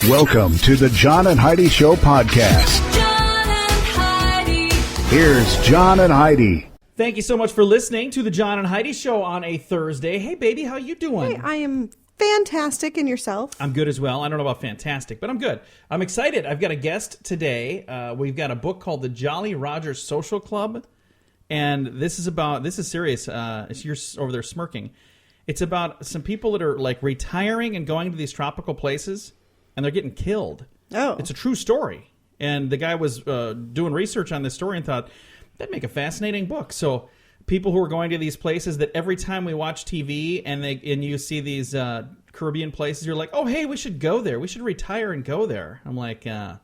Welcome to the John and Heidi Show podcast. John and Heidi. Here's John and Heidi. Thank you so much for listening to the John and Heidi Show on a Thursday. Hey, baby, how you doing? Hey, I am fantastic, and yourself? I'm good as well. I don't know about fantastic, but I'm good. I'm excited. I've got a guest today. We've got a book called the Jolly Roger Social Club, and this is serious. You're over there smirking. It's about some people that are like retiring and going to these tropical places, and they're getting killed. Oh. It's a true story. And the guy was doing research on this story and thought, that'd make a fascinating book. So people who are going to these places that every time we watch TV and you see these Caribbean places, you're like, oh, hey, we should go there. We should retire and go there. I'm like, yeah,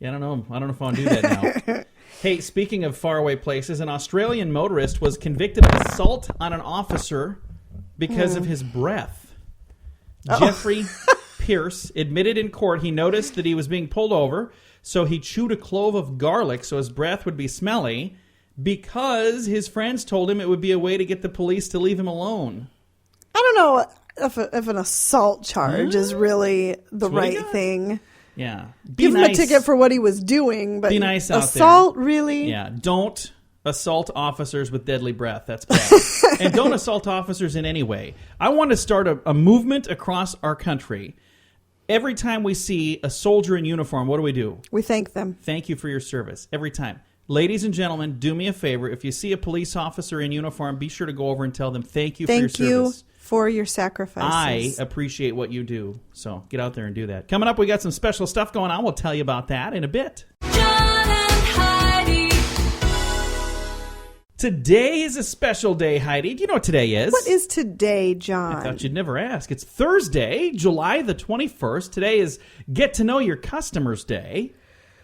I don't know. I don't know if I want to do that now. Hey, speaking of faraway places, an Australian motorist was convicted of assault on an officer because of his breath. Jeffrey Pierce admitted in court he noticed that he was being pulled over, so he chewed a clove of garlic so his breath would be smelly because his friends told him it would be a way to get the police to leave him alone. I don't know if an assault charge is really the right thing. Yeah. Give him a ticket for what he was doing, but be nice out assault, there. really? Yeah, don't assault officers with deadly breath. That's bad. And don't assault officers in any way. I want to start a movement across our country. Every time we see a soldier in uniform, what do? We thank them. Thank you for your service. Every time. Ladies and gentlemen, do me a favor. If you see a police officer in uniform, be sure to go over and tell them thank you for your service. Thank you for your sacrifices. I appreciate what you do. So get out there and do that. Coming up, we got some special stuff going on. We'll tell you about that in a bit. John and Heidi. Today is a special day, Heidi. Do you know what today is? What is today, John? I thought you'd never ask. It's Thursday, July the 21st. Today is Get to Know Your Customers Day.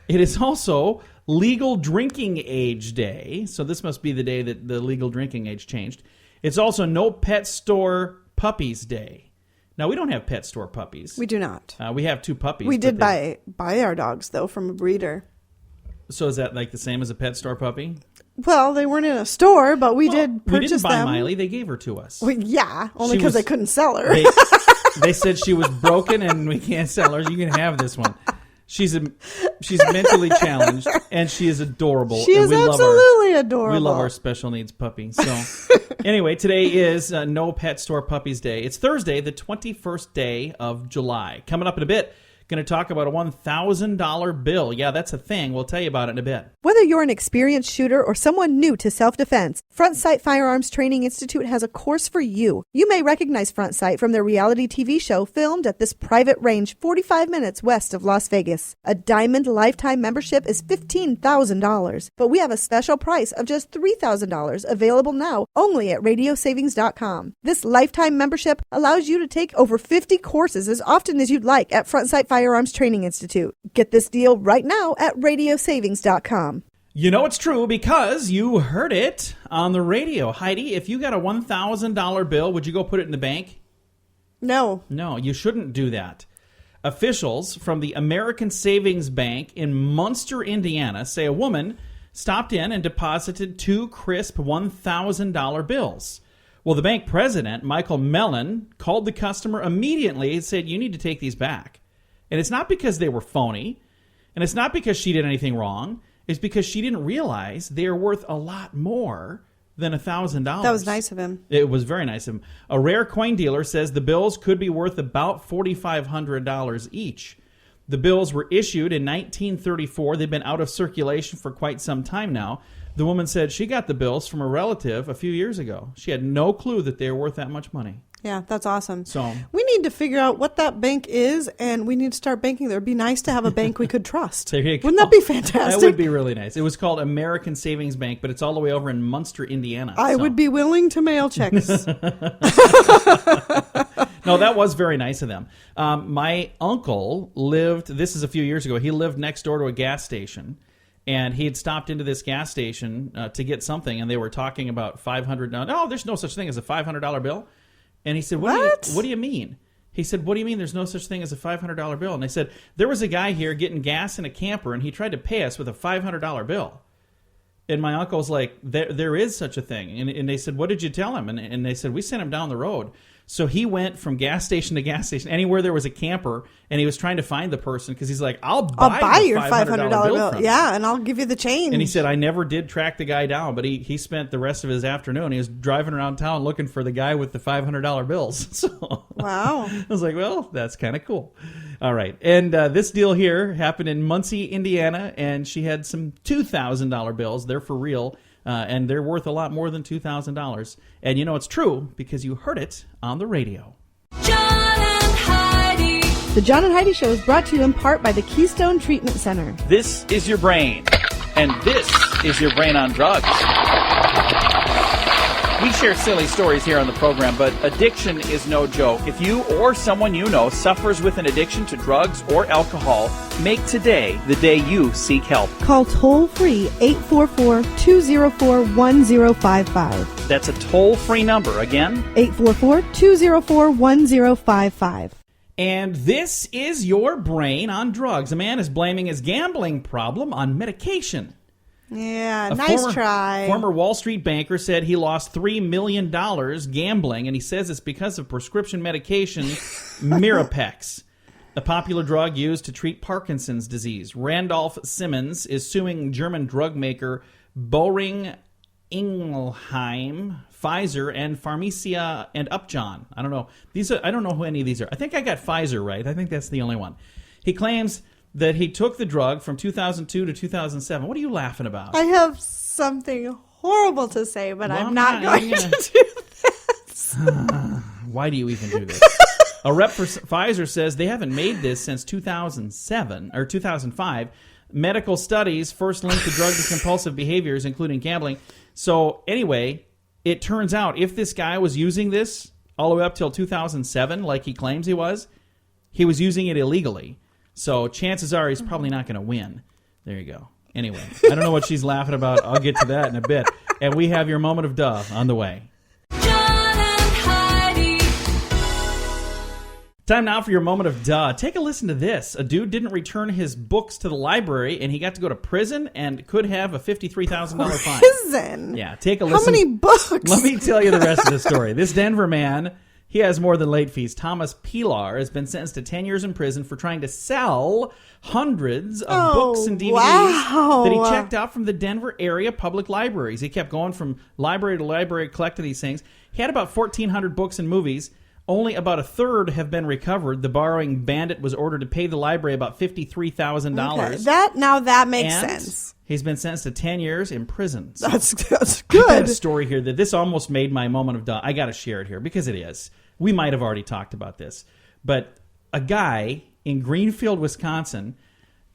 It is also Legal Drinking Age Day. So this must be the day that the legal drinking age changed. It's also No Pet Store Puppies Day. Now, we don't have pet store puppies. We do not. We have two puppies. We did buy our dogs, though, from a breeder. So is that like the same as a pet store puppy? Well, they weren't in a store, but we did purchase them. We didn't buy Miley. They gave her to us. Well, yeah, only because they couldn't sell her. They said she was broken and we can't sell her. You can have this one. She's mentally challenged, and she is adorable. She is absolutely adorable. We love our special needs puppy. So anyway, today is No Pet Store Puppies Day. It's Thursday, the 21st day of July. Coming up in a bit, going to talk about a $1,000 bill. Yeah, that's a thing. We'll tell you about it in a bit. Whether you're an experienced shooter or someone new to self-defense, Front Sight Firearms Training Institute has a course for you. You may recognize Front Sight from their reality TV show filmed at this private range 45 minutes west of Las Vegas. A Diamond lifetime membership is $15,000, but we have a special price of just $3,000 available now only at radiosavings.com. This lifetime membership allows you to take over 50 courses as often as you'd like at Front Sight Firearms Training Institute. Get this deal right now at radiosavings.com. You know it's true because you heard it on the radio. Heidi, if you got a $1,000 bill, would you go put it in the bank? No. No, you shouldn't do that. Officials from the American Savings Bank in Munster, Indiana, say a woman stopped in and deposited two crisp $1,000 bills. Well, the bank president, Michael Mellon, called the customer immediately and said, you need to take these back. And it's not because they were phony, and it's not because she did anything wrong. It's because she didn't realize they are worth a lot more than $1,000. That was nice of him. It was very nice of him. A rare coin dealer says the bills could be worth about $4,500 each. The bills were issued in 1934. They've been out of circulation for quite some time now. The woman said she got the bills from a relative a few years ago. She had no clue that they were worth that much money. Yeah, that's awesome. So we need to figure out what that bank is, and we need to start banking there. It'd be nice to have a bank we could trust. There you go. Wouldn't that be fantastic? That would be really nice. It was called American Savings Bank, but it's all the way over in Munster, Indiana. I would be willing to mail checks. No, that was very nice of them. My uncle lived, this is a few years ago, he lived next door to a gas station. And he had stopped into this gas station to get something, and they were talking about $500. No, there's no such thing as a $500 bill. And he said, what do you mean? He said, what do you mean there's no such thing as a $500 bill? And they said, there was a guy here getting gas in a camper, and he tried to pay us with a $500 bill. And my uncle was like, there is such a thing. And they said, what did you tell him? And they said, we sent him down the road. So he went from gas station to gas station, anywhere there was a camper, and he was trying to find the person because he's like, I'll buy your $500 bill from you. Yeah, and I'll give you the change. And he said, I never did track the guy down, but he spent the rest of his afternoon. He was driving around town looking for the guy with the $500 bills. So Wow. I was like, well, that's kind of cool. All right. And this deal here happened in Muncie, Indiana, and she had some $2,000 bills. They're for real. And they're worth a lot more than $2,000. And you know it's true because you heard it on the radio. John and Heidi. The John and Heidi Show is brought to you in part by the Keystone Treatment Center. This is your brain, and this is your brain on drugs. We share silly stories here on the program, but addiction is no joke. If you or someone you know suffers with an addiction to drugs or alcohol, make today the day you seek help. Call toll-free 844-204-1055. That's a toll-free number. Again, 844-204-1055. And this is your brain on drugs. A man is blaming his gambling problem on medication. Yeah, A nice try. Former Wall Street banker said he lost $3 million gambling, and he says it's because of prescription medication Mirapex, a popular drug used to treat Parkinson's disease. Randolph Simmons is suing German drug maker Boehringer Ingelheim, Pfizer, and Pharmacia and Upjohn. I don't know. I don't know who any of these are. I think I got Pfizer right. I think that's the only one. He claims that he took the drug from 2002 to 2007. What are you laughing about? I have something horrible to say, but Well, I'm not going gonna- to do this. Why do you even do this? A rep for Pfizer says they haven't made this since 2007 or 2005. Medical studies first linked the drug to compulsive behaviors, including gambling. So anyway, it turns out if this guy was using this all the way up till 2007, like he claims he was using it illegally. So chances are he's probably not going to win. There you go. Anyway, I don't know what she's laughing about. I'll get to that in a bit. And we have your moment of duh on the way. John and Heidi. Time now for your moment of duh. Take a listen to this. A dude didn't return his books to the library, and he got to go to prison and could have a $53,000 fine. Prison? Yeah, take a How listen. many books? Let me tell you the rest of the story. This Denver man, he has more than late fees. Thomas Pilar has been sentenced to 10 years in prison for trying to sell hundreds of books and DVDs wow. that he checked out from the Denver area public libraries. He kept going from library to library collecting these things. He had about 1,400 books and movies. Only about a third have been recovered. The borrowing bandit was ordered to pay the library about $53,000. Okay. That makes sense. He's been sentenced to 10 years in prison. So That's I got good. a story here that this almost made my moment of duh. I got to share it here because it is. We might have already talked about this. But a guy in Greenfield, Wisconsin,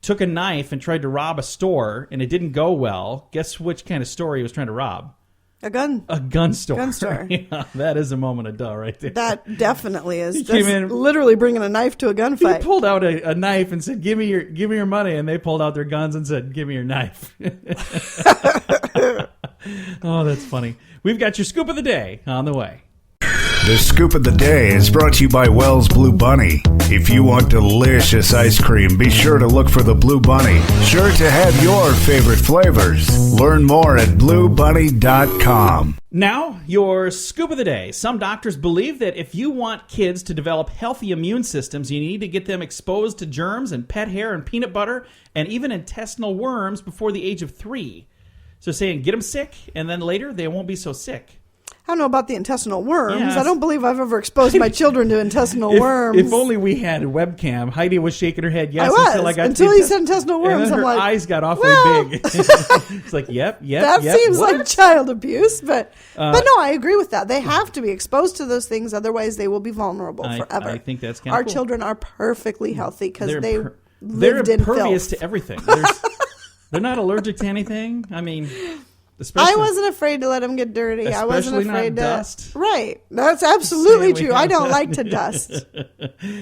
took a knife and tried to rob a store, and it didn't go well. Guess which kind of store he was trying to rob? A gun. A gun store. Gun store. Yeah, that is a moment of duh right there. That definitely is. He came in- literally bringing a knife to a He gunfight. pulled out a knife and said, give me your money. And they pulled out their guns and said, give me your knife. Oh, that's funny. We've got your scoop of the day on the way. The Scoop of the Day is brought to you by Wells Blue Bunny. If you want delicious ice cream, be sure to look for the Blue Bunny. Sure to have your favorite flavors. Learn more at bluebunny.com. Now, your scoop of the day. Some doctors believe that if you want kids to develop healthy immune systems, you need to get them exposed to germs and pet hair and peanut butter and even intestinal worms before the age of 3. So saying get them sick, and then later they won't be so sick. I don't know about the intestinal worms. Yes. I don't believe I've ever exposed my children to intestinal worms. If only we had a webcam. Heidi was shaking her head yes I was, until I got until to you said intestinal worms. And then I'm her like, eyes got awfully well. big. It's like, yep. that seems what? like child abuse, but no, I agree with that. They have to be exposed to those things, otherwise they will be vulnerable forever. I think that's kind of Our cool. children are perfectly healthy because They're they they're lived in impervious filth. to everything. They're not allergic to anything. I mean, I especially wasn't afraid to let them get dirty. I wasn't Especially not afraid to dust. Right. That's absolutely Saying we true. I have don't that. like to dust.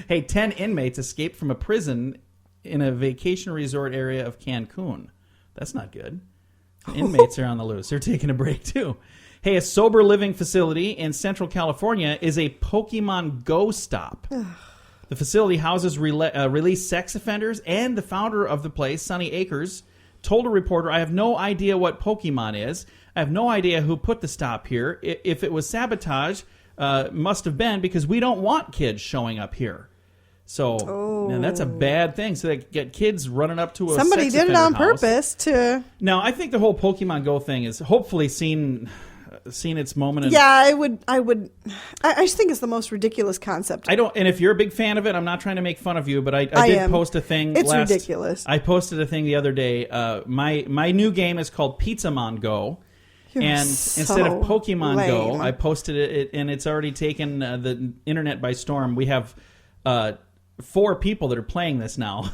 Hey, 10 inmates escaped from a prison in a vacation resort area of Cancun. That's not good. Inmates are on the loose. They're taking a break, too. Hey, a sober living facility in Central California is a Pokemon Go stop. The facility houses released sex offenders, and the founder of the place, Sunny Acres, told a reporter, I have no idea what Pokemon is. I have no idea who put the stop here. If it was sabotage, must have been because we don't want kids showing up here. So and that's a bad thing. So they get kids running up to a Somebody sex did it offender on house. purpose to... Now, I think the whole Pokemon Go thing is hopefully seen its moment. Yeah, I just think it's the most ridiculous concept. And if you're a big fan of it, I'm not trying to make fun of you, but I did post a thing. It's ridiculous. I posted a thing the other day. My new game is called Pizzamon Go. You're And so instead of Pokemon Go, lame. I posted it, and it's already taken the internet by storm. We have 4 people that are playing this now.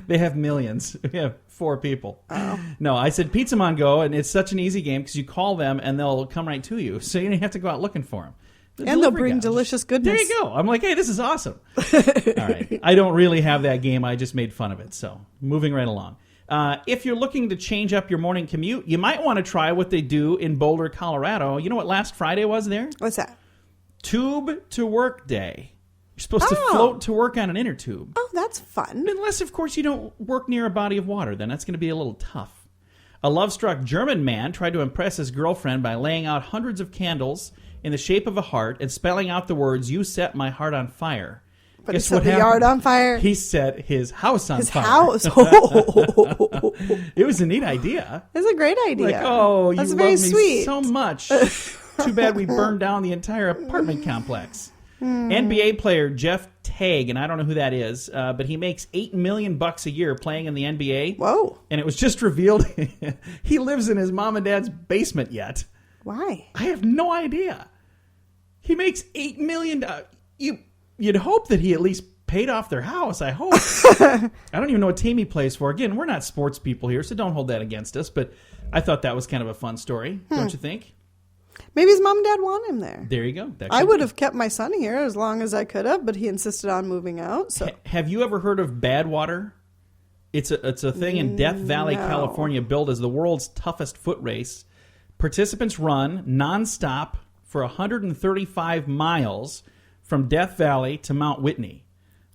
They have millions. We have 4 people. Oh. No, I said Pizzamon Go, and it's such an easy game because you call them, and they'll come right to you. So you don't have to go out looking for them. And they'll bring delicious goodness. There you go. I'm like, hey, this is awesome. All right. I don't really have that game. I just made fun of it. So moving right along. If you're looking to change up your morning commute, you might want to try what they do in Boulder, Colorado. You know what last Friday was there? What's that? Tube to work day. You're supposed to float to work on an inner tube. Oh, that's fun. Unless, of course, you don't work near a body of water. Then that's going to be a little tough. A love-struck German man tried to impress his girlfriend by laying out hundreds of candles in the shape of a heart and spelling out the words, "You set my heart on fire." But Guess he set what the happened? yard on fire. He set his house on His fire. house. It was a neat idea. It's a great idea. Like, oh, that's you very love me sweet. so much. Too bad we burned down the entire apartment complex. NBA player Jeff Teague, and I don't know who that is, but he makes $8 million a year playing in the NBA. Whoa. And it was just revealed he lives in his mom and dad's basement yet. Why? I have no idea. He makes $8 million. You'd hope that he at least paid off their house, I hope. I don't even know what team he plays for. Again, we're not sports people here, so don't hold that against us. But I thought that was kind of a fun story, don't you think? Maybe his mom and dad want him there. There you go. I would have kept my son here as long as I could have, but he insisted on moving out. So, have you ever heard of Badwater? It's a thing in Death Valley, No. California, billed as the world's toughest foot race. Participants run nonstop for 135 miles from Death Valley to Mount Whitney.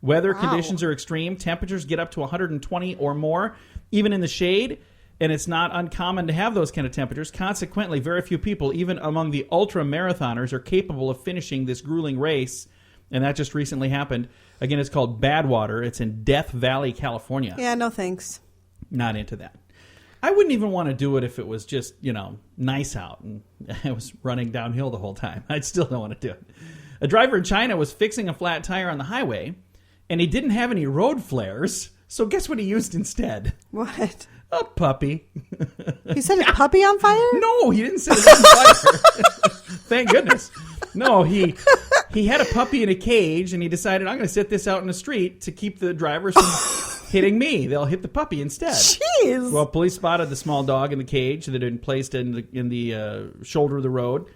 Weather conditions are extreme. Temperatures get up to 120 or more, even in the shade. And it's not uncommon to have those kind of temperatures. Consequently, very few people, even among the ultra-marathoners, are capable of finishing this grueling race. And that just recently happened. Again, it's called Badwater. It's in Death Valley, California. yeah, no thanks. Not into that. I wouldn't even want to do it if it was just, nice out and I was running downhill the whole time. I'd still don't want to do it. A driver in China was fixing a flat tire on the highway, and he didn't have any road flares. So guess what he used instead? What? A puppy. He set a puppy on fire? No, he didn't set it on fire. Thank goodness. No, he had a puppy in a cage, and he decided, I'm going to set this out in the street to keep the drivers from hitting me. They'll hit the puppy instead. Jeez. Well, police spotted the small dog in the cage that had been placed in the shoulder of the road.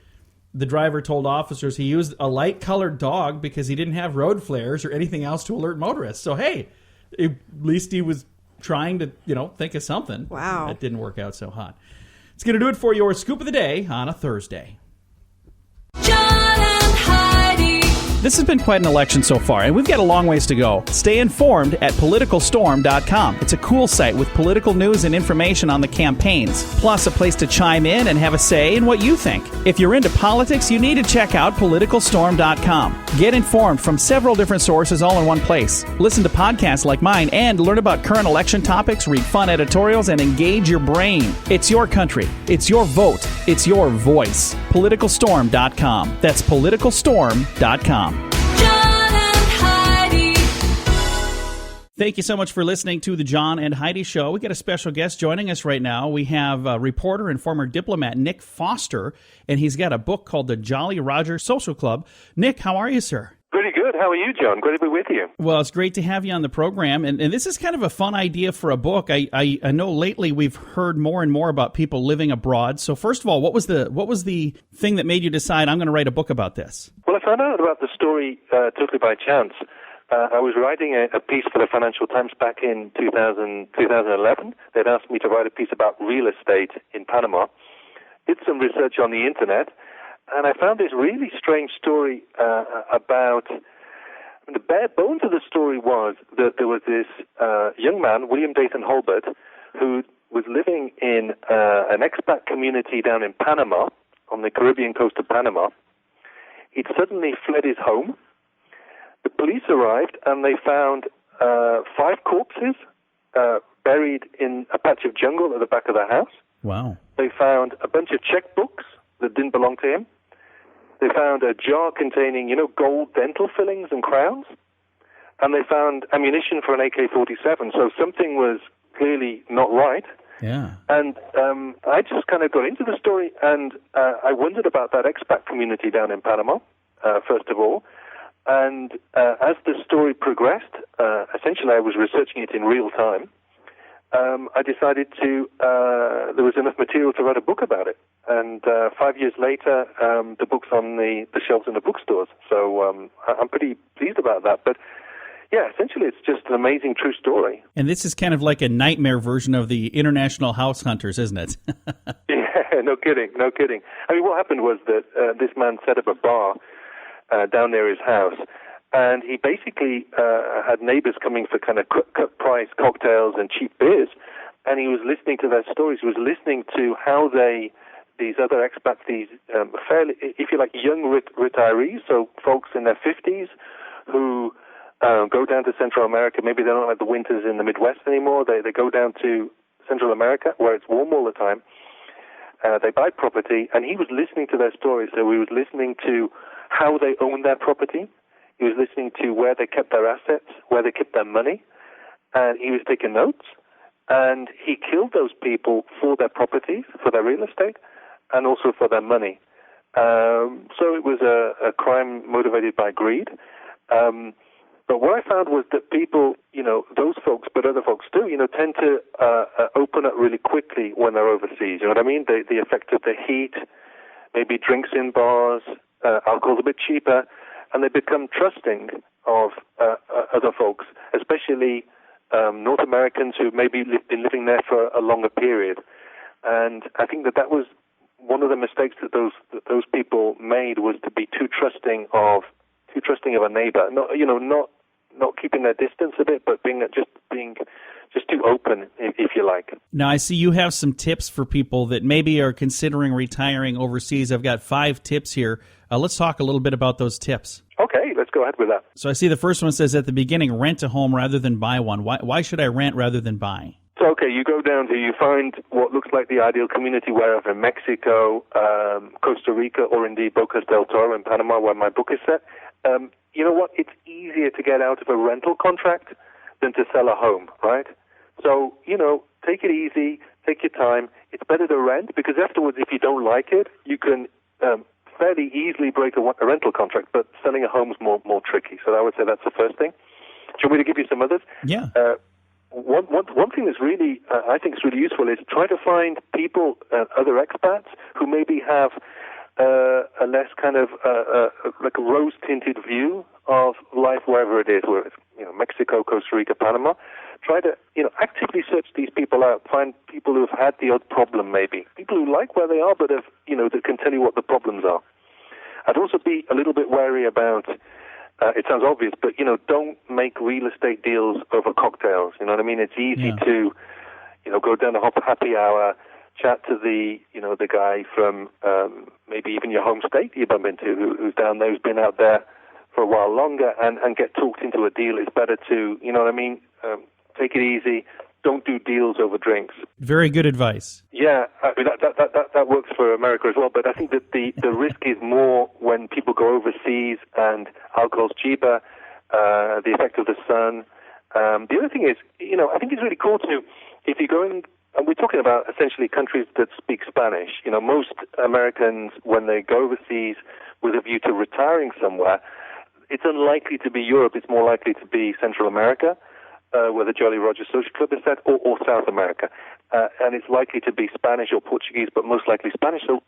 The driver told officers he used a light-colored dog because he didn't have road flares or anything else to alert motorists. So, hey, at least he was trying to, think of something. Wow. That didn't work out so hot. It's going to do it for your Scoop of the Day on a Thursday. John and Heidi. This has been quite an election so far, and we've got a long ways to go. Stay informed at politicalstorm.com. It's a cool site with political news and information on the campaigns, plus a place to chime in and have a say in what you think. If you're into politics, you need to check out politicalstorm.com. Get informed from several different sources all in one place. Listen to podcasts like mine and learn about current election topics, read fun editorials, and engage your brain. It's your country. It's your vote. It's your voice. Politicalstorm.com. That's politicalstorm.com. John and Heidi. Thank you so much for listening to the John and Heidi Show. We got a special guest joining us right now. We have reporter and former diplomat Nick Foster, and he's got a book called The Jolly Roger Social Club. Nick, how are you, sir? Pretty good. How are you, John? Great to be with you. Well, it's great to have you on the program, and this is kind of a fun idea for a book. I know lately we've heard more and more about people living abroad. So first of all, what was the thing that made you decide I'm going to write a book about this? Well, I found out about the story totally by chance. I was writing a piece for the Financial Times back in 2011. They'd asked me to write a piece about real estate in Panama. Did some research on the internet, and I found this really strange story about... The bare bones of the story was that there was this young man, William Dayton Holbert, who was living in an expat community down in Panama, on the Caribbean coast of Panama. he'd suddenly fled his home. The police arrived, and they found 5 corpses buried in a patch of jungle at the back of the house. Wow. They found a bunch of checkbooks that didn't belong to him. They found a jar containing, gold dental fillings and crowns. And they found ammunition for an AK-47, so something was clearly not right. Yeah. And I just kind of got into the story, and I wondered about that expat community down in Panama, first of all. And as the story progressed, essentially I was researching it in real time. I decided there was enough material to write a book about it. And 5 years later, the book's on the shelves in the bookstores. So I'm pretty pleased about that. But yeah, essentially it's just an amazing true story. And this is kind of like a nightmare version of the International House Hunters, isn't it? Yeah, no kidding. I mean, what happened was that this man set up a bar down near his house. And he basically had neighbors coming for kind of cut price cocktails and cheap beers. And he was listening to their stories. He was listening to how these other expats, these fairly, if you like, young retirees, so folks in their 50s who go down to Central America. Maybe they don't like the winters in the Midwest anymore. They go down to Central America where it's warm all the time. They buy property. And he was listening to their stories. So he was listening to how they owned their property. He was listening to where they kept their assets, where they kept their money, and he was taking notes. And he killed those people for their properties, for their real estate, and also for their money. So it was a crime motivated by greed. But what I found was that people, those folks, but other folks too, tend to open up really quickly when they're overseas. You know what I mean? The effect of the heat, maybe drinks in bars, alcohol's a bit cheaper, and they become trusting of other folks, especially North Americans who maybe been living there for a longer period. And I think that was one of the mistakes that those people made, was to be too trusting of a neighbor. Not keeping their distance a bit, but being just too open, if you like. Now, I see you have some tips for people that maybe are considering retiring overseas. I've got 5 tips here. Let's talk a little bit about those tips. Okay, let's go ahead with that. So I see the first one says at the beginning, rent a home rather than buy one. Why should I rent rather than buy? So, okay, you go down to, you find what looks like the ideal community wherever, Mexico, Costa Rica, or indeed Bocas del Toro in Panama, where my book is set. You know what? It's easier to get out of a rental contract than to sell a home, right? So, take it easy, take your time. It's better to rent, because afterwards, if you don't like it, you can fairly easily break a rental contract, but selling a home is more tricky. So I would say that's the first thing. Do you want me to give you some others? Yeah. One thing that's really, I think is really useful is try to find people, other expats, who maybe have a less kind of like a rose-tinted view of life wherever it is, whether it's Mexico, Costa Rica, Panama. Try to actively search these people out. Find people who have had the odd problem, maybe people who like where they are, but have that can tell you what the problems are. I'd also be a little bit wary about. It sounds obvious, but don't make real estate deals over cocktails. You know what I mean? It's easy to go down a happy hour, chat to the guy from maybe even your home state you bump into who's down there, who's been out there for a while longer, and get talked into a deal. It's better to, take it easy. Don't do deals over drinks. Very good advice. Yeah, I mean, that works for America as well, but I think that the risk is more when people go overseas and alcohol's cheaper, the effect of the sun. The other thing is, I think it's really cool to, if you're going, and we're talking about essentially countries that speak Spanish. Most Americans, when they go overseas with a view to retiring somewhere, it's unlikely to be Europe. It's more likely to be Central America, where the Jolly Roger Social Club is set, or South America. And it's likely to be Spanish or Portuguese, but most likely Spanish. So,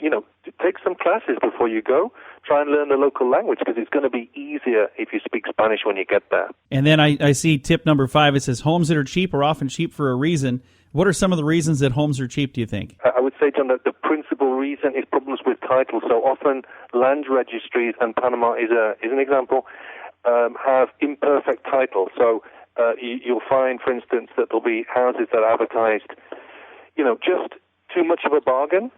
take some classes before you go. Try and learn the local language, because it's going to be easier if you speak Spanish when you get there. And then I see tip number 5. It says homes that are cheap are often cheap for a reason. What are some of the reasons that homes are cheap, do you think? I would say, John, that the principal reason is problems with title. So often land registries, and Panama is an example, have imperfect title. So you'll find, for instance, that there'll be houses that are advertised, just too much of a bargain,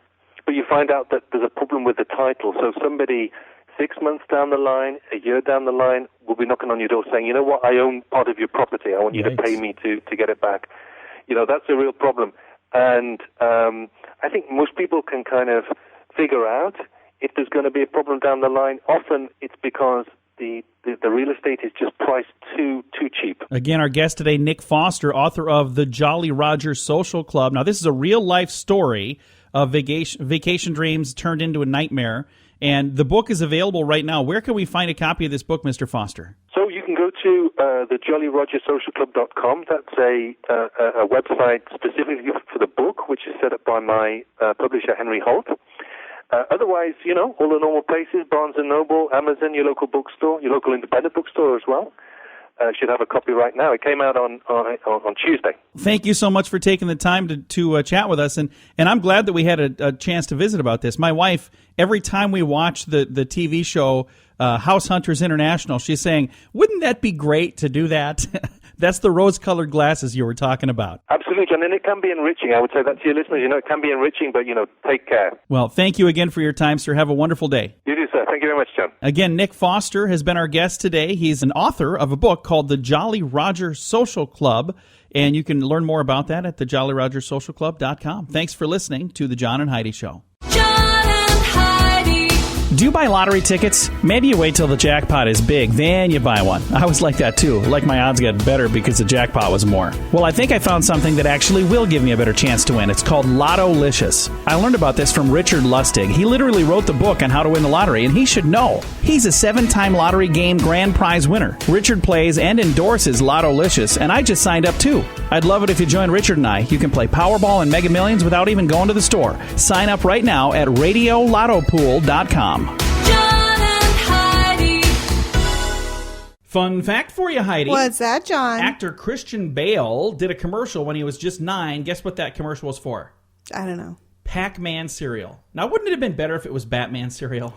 but you find out that there's a problem with the title. So somebody 6 months down the line, a year down the line, we'll be knocking on your door saying, you know what, I own part of your property. I want you to pay me to get it back. That's a real problem. And I think most people can kind of figure out if there's going to be a problem down the line. Often it's because the real estate is just priced too cheap. Again, our guest today, Nick Foster, author of the Jolly Roger Social Club. Now, this is a real-life story of vacation dreams turned into a nightmare, and the book is available right now. Where can we find a copy of this book, Mr. Foster? So you can go to the JollyRogerSocialClub.com. That's a website specifically for the book, which is set up by my publisher, Henry Holt. Otherwise, all the normal places, Barnes & Noble, Amazon, your local bookstore, your local independent bookstore as well, should have a copy right now. It came out on Tuesday. Thank you so much for taking the time to chat with us, and I'm glad that we had a chance to visit about this. My wife, every time we watch the TV show House Hunters International, she's saying, wouldn't that be great to do that? That's the rose-colored glasses you were talking about. Absolutely, and then it can be enriching. I would say that to your listeners. It can be enriching, but, take care. Well, thank you again for your time, sir. Have a wonderful day. You do, sir. Thank you very much, John. Again, Nick Foster has been our guest today. He's an author of a book called The Jolly Roger Social Club, and you can learn more about that at thejollyrogersocialclub.com. Thanks for listening to The John and Heidi Show. John and Heidi. Do you buy lottery tickets? Maybe you wait till the jackpot is big, then you buy one. I was like that too. Like my odds got better because the jackpot was more. Well, I think I found something that actually will give me a better chance to win. It's called Lotto-licious. I learned about this from Richard Lustig. He literally wrote the book on how to win the lottery, and he should know. He's a 7-time lottery game grand prize winner. Richard plays and endorses Lotto-licious, and I just signed up too. I'd love it if you join Richard and I. You can play Powerball and Mega Millions without even going to the store. Sign up right now at RadioLottoPool.com. John and Heidi. Fun fact for you, Heidi. What's that, John? Actor Christian Bale did a commercial when he was just 9. Guess what that commercial was for? I don't know. Pac-Man cereal. Now, wouldn't it have been better if it was Batman cereal?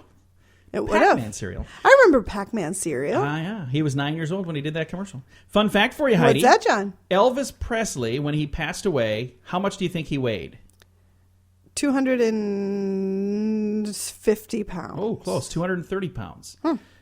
It would have. Pac-Man cereal. I remember Pac-Man cereal. Yeah. He was 9 years old when he did that commercial. Fun fact for you, Heidi. What's that, John? Elvis Presley, when he passed away, how much do you think he weighed? 250 pounds. Oh, close. 230 pounds.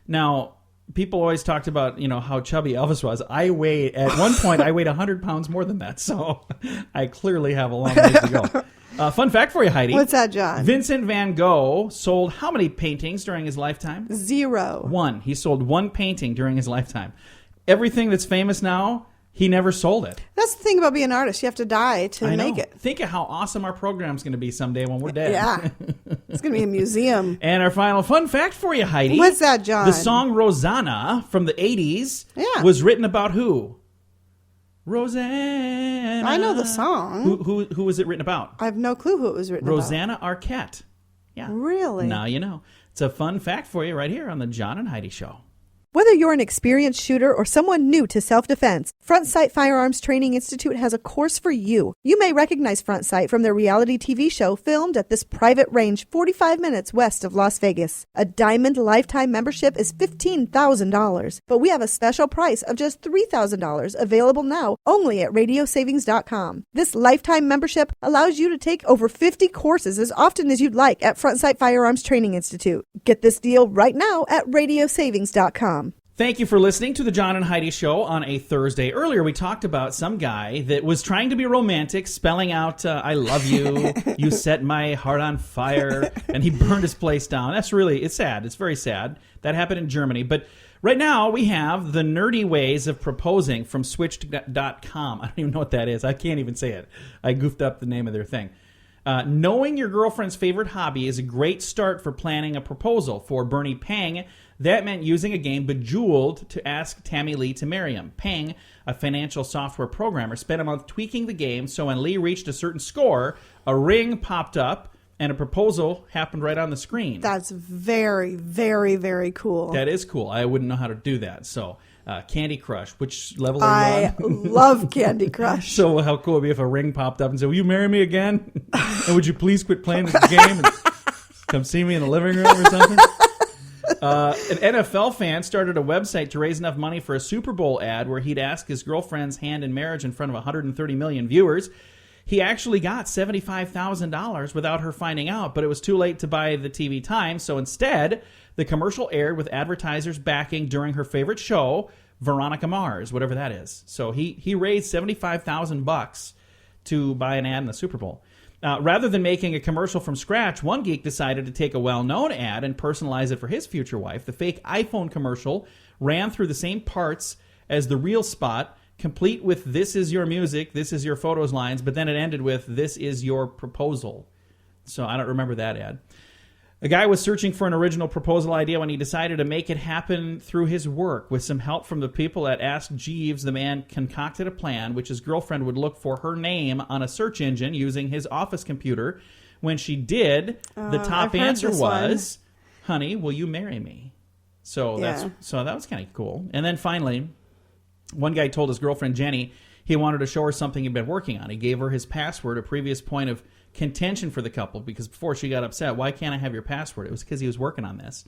Now, people always talked about, how chubby Elvis was. At one point, I weighed 100 pounds more than that. So I clearly have a long way to go. Fun fact for you, Heidi. What's that, John? Vincent van Gogh sold how many paintings during his lifetime? 0. 1. He sold 1 painting during his lifetime. Everything that's famous now, he never sold it. That's the thing about being an artist. You have to die to I know. make it. Think of how awesome our program's going to be someday when we're dead. Yeah. It's going to be a museum. And our final fun fact for you, Heidi. What's that, John? The song Rosanna from the 80s was written about who? Rosanna. I know the song. Who was it written about? I have no clue who it was written Rosanna Arquette. Yeah. Really? Now you know. It's a fun fact for you right here on the John and Heidi Show. Whether you're an experienced shooter or someone new to self-defense, Front Sight Firearms Training Institute has a course for you. You may recognize Front Sight from their reality TV show filmed at this private range 45 minutes west of Las Vegas. A Diamond lifetime membership is $15,000, but we have a special price of just $3,000 available now only at radiosavings.com. This lifetime membership allows you to take over 50 courses as often as you'd like at Front Sight Firearms Training Institute. Get this deal right now at radiosavings.com. Thank you for listening to the John and Heidi Show on a Thursday. Earlier, we talked about some guy that was trying to be romantic, spelling out, I love you, you set my heart on fire, and he burned his place down. It's sad. It's very sad. That happened in Germany. But right now, we have the nerdy ways of proposing from switched.com. I don't even know what that is. I can't even say it. I goofed up the name of their thing. Knowing your girlfriend's favorite hobby is a great start for planning a proposal. For Bernie Pang, that meant using a game Bejeweled to ask Tammy Lee to marry him. Pang, a financial software programmer, spent a month tweaking the game so when Lee reached a certain score, a ring popped up and a proposal happened right on the screen. That's very, very, very cool. That is cool. I wouldn't know how to do that. So, Candy Crush, which level are you on? I love Candy Crush. So how cool would it be if a ring popped up and said, will you marry me again? And would you please quit playing this game and come see me in the living room or something? An NFL fan started a website to raise enough money for a Super Bowl ad where he'd ask his girlfriend's hand in marriage in front of 130 million viewers. He actually got $75,000 without her finding out, but it was too late to buy the TV time, so instead, the commercial aired with advertisers backing during her favorite show, Veronica Mars, whatever that is. So he raised $75,000 to buy an ad in the Super Bowl. Rather than making a commercial from scratch, one geek decided to take a well-known ad and personalize it for his future wife. The fake iPhone commercial ran through the same parts as the real spot, complete with "This is your music, this is your photos" lines, but then it ended with "This is your proposal." So I don't remember that ad. A guy was searching for an original proposal idea when he decided to make it happen through his work. With some help from the people at Ask Jeeves, the man concocted a plan which his girlfriend would look for her name on a search engine using his office computer. When she did, the top answer was, "Honey, will you marry me?" So that was kind of cool. And then finally, one guy told his girlfriend Jenny he wanted to show her something he'd been working on. He gave her his password, a previous point of contention for the couple, because before she got upset, "Why can't I have your password?" It was because he was working on this.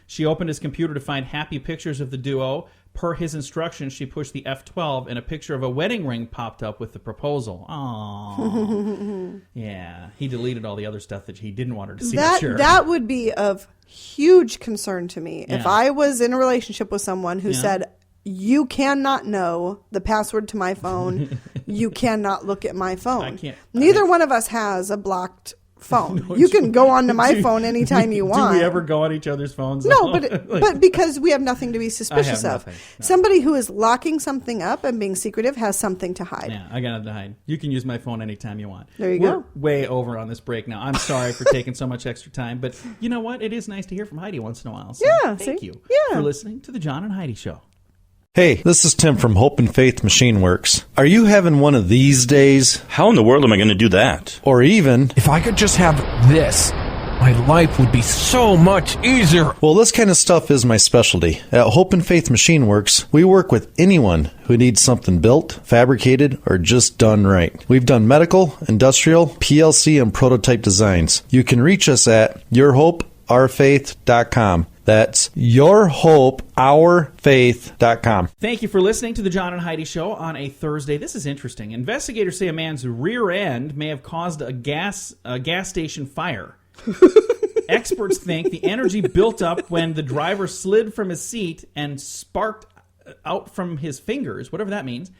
She opened his computer to find happy pictures of the duo. Per his instructions, she pushed the F12 and a picture of a wedding ring popped up with the proposal. Aww. Yeah, he deleted all the other stuff that he didn't want her to see. That would be of huge concern to me. If I was in a relationship with someone who said, "You cannot know the password to my phone. You cannot look at my phone." Neither one of us has a blocked phone. You can go onto my phone anytime you want. Do we ever go on each other's phones? No, but because we have nothing to be suspicious of. No. Somebody who is locking something up and being secretive has something to hide. Yeah, I got nothing to hide. You can use my phone anytime you want. There you go. We're way over on this break now. I'm sorry for taking so much extra time, but you know what? It is nice to hear from Heidi once in a while. So thank you for listening to the John and Heidi Show. Hey, this is Tim from Hope and Faith Machine Works. Are you having one of these days? How in the world am I going to do that? Or even, if I could just have this, my life would be so much easier. Well, this kind of stuff is my specialty. At Hope and Faith Machine Works, we work with anyone who needs something built, fabricated, or just done right. We've done medical, industrial, PLC, and prototype designs. You can reach us at yourhopeourfaith.com. That's yourhopeourfaith.com. Thank you for listening to the John and Heidi Show on a Thursday. This is interesting. Investigators say a man's rear end may have caused a gas station fire. Experts think the energy built up when the driver slid from his seat and sparked out from his fingers, whatever that means.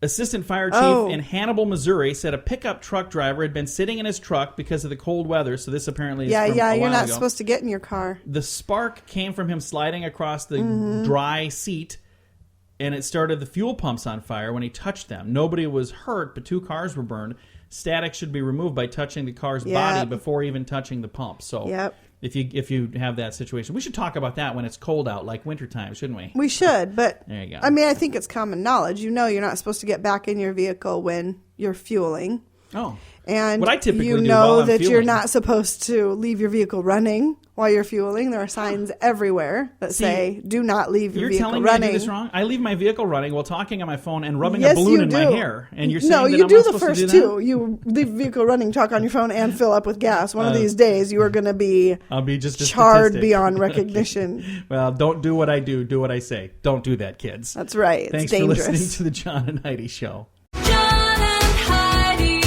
Assistant Fire Chief in Hannibal, Missouri, said a pickup truck driver had been sitting in his truck because of the cold weather. So this apparently is from a while you're not ago. supposed to get in your car. The spark came from him sliding across the dry seat, and it started the fuel pumps on fire when he touched them. Nobody was hurt, but 2 cars were burned. Static should be removed by touching the car's body before even touching the pump. So if you have that situation, we should talk about that when it's cold out, like wintertime, shouldn't we? We should, but there you go. I mean, I think it's common knowledge. You know you're not supposed to get back in your vehicle when you're fueling. Oh. And what I typically you do know while I'm that fueling. you're not supposed to leave your vehicle running while you're fueling. There are signs everywhere that say, "Do not leave your vehicle running." You're telling me I do this wrong? I leave my vehicle running while talking on my phone and rubbing a balloon in my hair. And you're saying that you I'm do not the supposed first to do that? two. You leave the vehicle running, talk on your phone, and fill up with gas. One of these days, you are going to be I'll be just a charred statistic. beyond recognition. Well, don't do what I do. Do what I say. Don't do that, kids. That's right. It's Thanks dangerous. for listening to the John and Heidi Show. John and Heidi.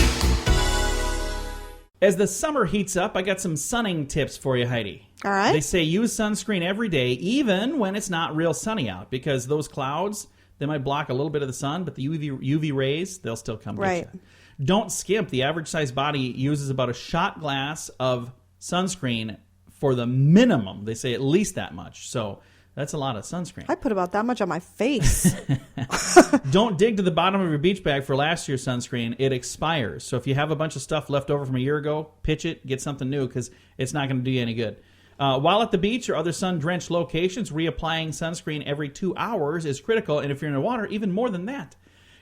As the summer heats up, I got some sunning tips for you, Heidi. All right. They say use sunscreen every day, even when it's not real sunny out, because those clouds, they might block a little bit of the sun, but the UV rays, they'll still come get you. Don't skimp. The average size body uses about a shot glass of sunscreen for the minimum. They say at least that much. So that's a lot of sunscreen. I put about that much on my face. Don't dig to the bottom of your beach bag for last year's sunscreen. It expires. So if you have a bunch of stuff left over from a year ago, pitch it, get something new, because it's not going to do you any good. While at the beach or other sun-drenched locations, reapplying sunscreen every 2 hours is critical, and if you're in the water, even more than that.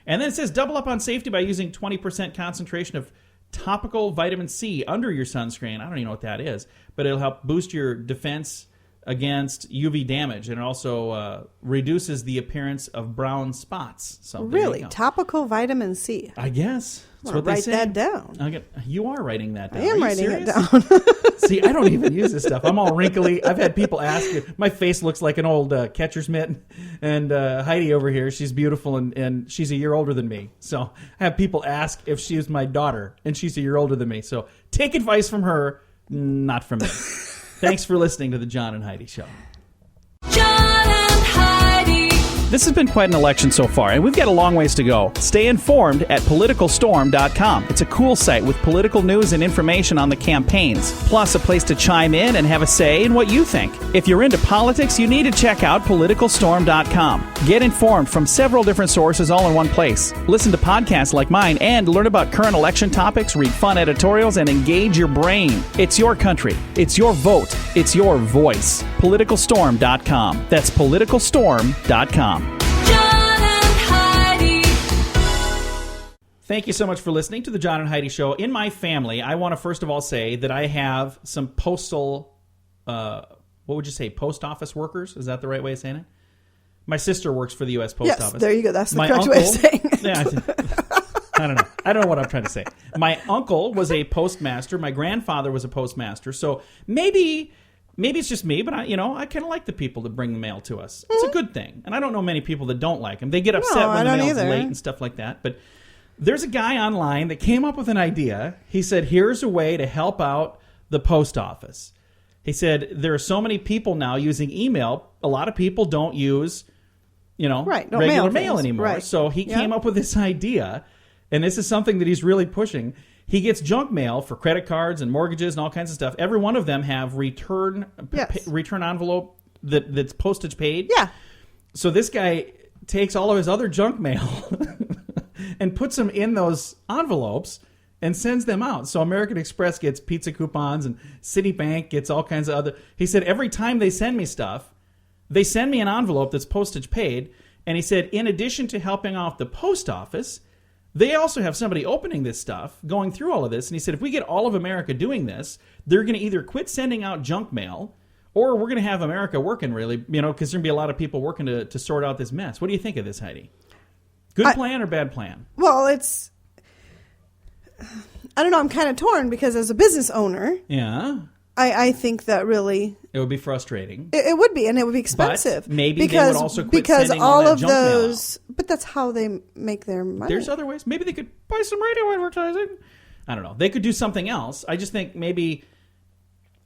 And then it says double up on safety by using 20% concentration of topical vitamin C under your sunscreen. I don't even know what that is, but it'll help boost your defense against UV damage, and it also reduces the appearance of brown spots. So Really? Topical vitamin C. I guess. That's what they Write say. that down. You are writing that down. I am Are you writing serious? it down. See, I don't even use this stuff. I'm all wrinkly. I've had people ask me. My face looks like an old catcher's mitt. And Heidi over here, she's beautiful, and she's a year older than me. So I have people ask if she's my daughter, and she's a year older than me. So take advice from her, not from me. Thanks for listening to the John and Heidi Show. John and Heidi. This has been quite an election so far, and we've got a long ways to go. Stay informed at PoliticalStorm.com. It's a cool site with political news and information on the campaigns, plus a place to chime in and have a say in what you think. If you're into politics, you need to check out PoliticalStorm.com. Get informed from several different sources all in one place. Listen to podcasts like mine and learn about current election topics, read fun editorials, and engage your brain. It's your country. It's your vote. It's your voice. PoliticalStorm.com. That's PoliticalStorm.com. John and Heidi. Thank you so much for listening to the John and Heidi Show. In my family, I want to first of all say that I have some postal, what would you say, post office workers? Is that the right way of saying it? My sister works for the U.S. Post Yes, Office. there you go. That's the My correct way of saying it. Yeah, I don't know. I don't know what I'm trying to say. My uncle was a postmaster. My grandfather was a postmaster. So maybe it's just me, but I kind of like the people that bring the mail to us. It's a good thing. And I don't know many people that don't like them. They get upset when the mail's late and stuff like that. But there's a guy online that came up with an idea. He said, here's a way to help out the post office. He said, there are so many people now using email. A lot of people don't use, regular mail anymore. Right. So he came up with this idea, and this is something that he's really pushing. He gets junk mail for credit cards and mortgages and all kinds of stuff. Every one of them have return envelope that's postage paid. Yeah. So this guy takes all of his other junk mail and puts them in those envelopes and sends them out. So American Express gets pizza coupons, and Citibank gets all kinds of other. He said every time they send me stuff, they send me an envelope that's postage paid. And he said, in addition to helping out the post office, they also have somebody opening this stuff, going through all of this. And he said, if we get all of America doing this, they're going to either quit sending out junk mail, or we're going to have America working really, because there's going to be a lot of people working to sort out this mess. What do you think of this, Heidi? Good plan or bad plan? Well, I don't know. I'm kind of torn because as a business owner, I think that really it would be frustrating. It would be, and it would be expensive. But maybe they would also quit sending all that junk mail out. But that's how they make their money. There's other ways. Maybe they could buy some radio advertising. I don't know. They could do something else. I just think maybe.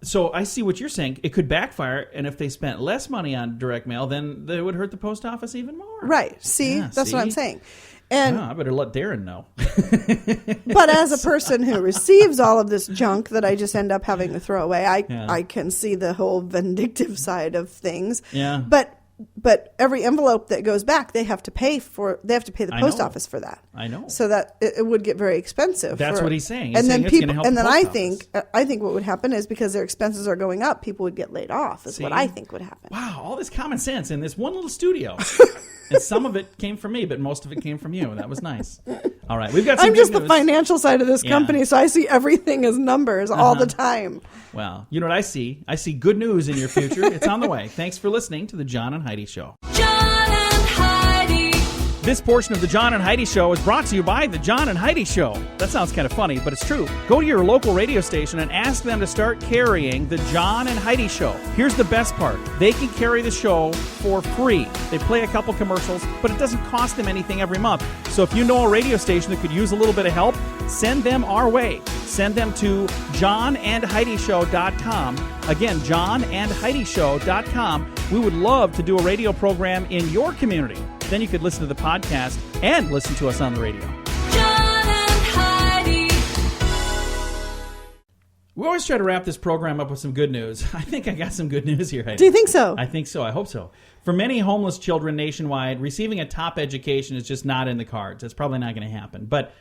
So I see what you're saying. It could backfire, and if they spent less money on direct mail, then they would hurt the post office even more. Right. See, that's what I'm saying. And I better let Darren know. But as a person who receives all of this junk that I just end up having to throw away, I can see the whole vindictive side of things. Yeah. But every envelope that goes back, they have to pay the post office for that. I know. So that it would get very expensive. That's what he's saying. And then I think think what would happen is because their expenses are going up, people would get laid off. Is what I think would happen. Wow, all this common sense in this one little studio. And some of it came from me, but most of it came from you. That was nice. All right, we've got some I'm just good the news. financial side of this company, so I see everything as numbers all the time. Well, you know what I see? I see good news in your future. It's on the way. Thanks for listening to the John and Heidi Show. John and Heidi. This portion of the John and Heidi Show is brought to you by the John and Heidi Show. That sounds kind of funny, but it's true. Go to your local radio station and ask them to start carrying the John and Heidi Show. Here's the best part. They can carry the show for free. They play a couple commercials, but it doesn't cost them anything every month. So if you know a radio station that could use a little bit of help, send them our way. Send them to johnandheidishow.com. Again, johnandheidishow.com. We would love to do a radio program in your community. Then you could listen to the podcast and listen to us on the radio. John and Heidi. We always try to wrap this program up with some good news. I think I got some good news here, Heidi. Do you think so? I think so. I hope so. For many homeless children nationwide, receiving a top education is just not in the cards. That's probably not going to happen. But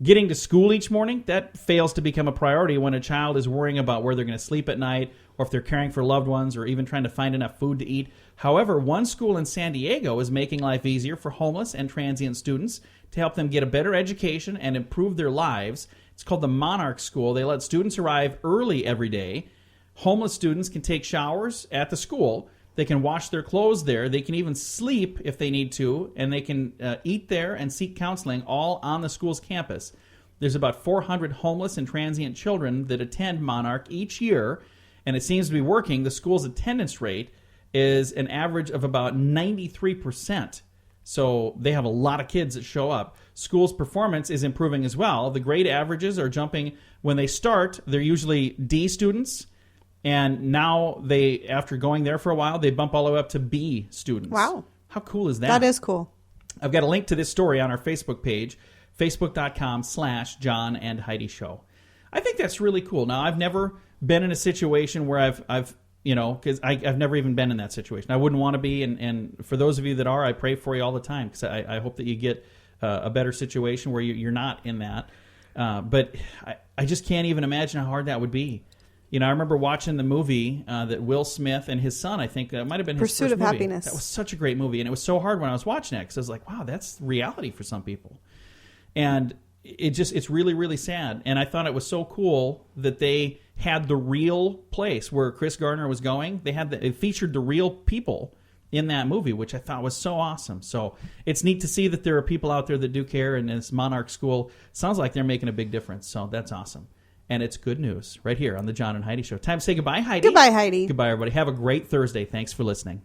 getting to school each morning, that fails to become a priority when a child is worrying about where they're going to sleep at night, or if they're caring for loved ones, or even trying to find enough food to eat. However, one school in San Diego is making life easier for homeless and transient students to help them get a better education and improve their lives. It's called the Monarch School. They let students arrive early every day Homeless students can take showers at the school. They can wash their clothes there. They can even sleep if they need to, and they can eat there and seek counseling all on the school's campus. There's about 400 homeless and transient children that attend Monarch each year, and it seems to be working. The school's attendance rate is an average of about 93%. So they have a lot of kids that show up. School's performance is improving as well. The grade averages are jumping. When they start, they're usually D students, and now they, after going there for a while, they bump all the way up to B students. Wow. How cool is that? That is cool. I've got a link to this story on our Facebook page, facebook.com/John and Heidi Show. I think that's really cool. Now, I've never been in a situation where I've because I've never even been in that situation. I wouldn't want to be, and for those of you that are, I pray for you all the time, because I hope that you get a better situation where you're not in that. But I just can't even imagine how hard that would be. I remember watching the movie that Will Smith and his son, I think that might have been his Pursuit first of movie. Happiness. That was such a great movie, and it was so hard when I was watching it, because I was like, wow, that's reality for some people. And it's really, really sad. And I thought it was so cool that they had the real place where Chris Gardner was going. It featured the real people in that movie, which I thought was so awesome. So it's neat to see that there are people out there that do care, and this Monarch School sounds like they're making a big difference. So that's awesome. And it's good news right here on the John and Heidi Show. Time to say goodbye, Heidi. Goodbye, Heidi. Goodbye, everybody. Have a great Thursday. Thanks for listening.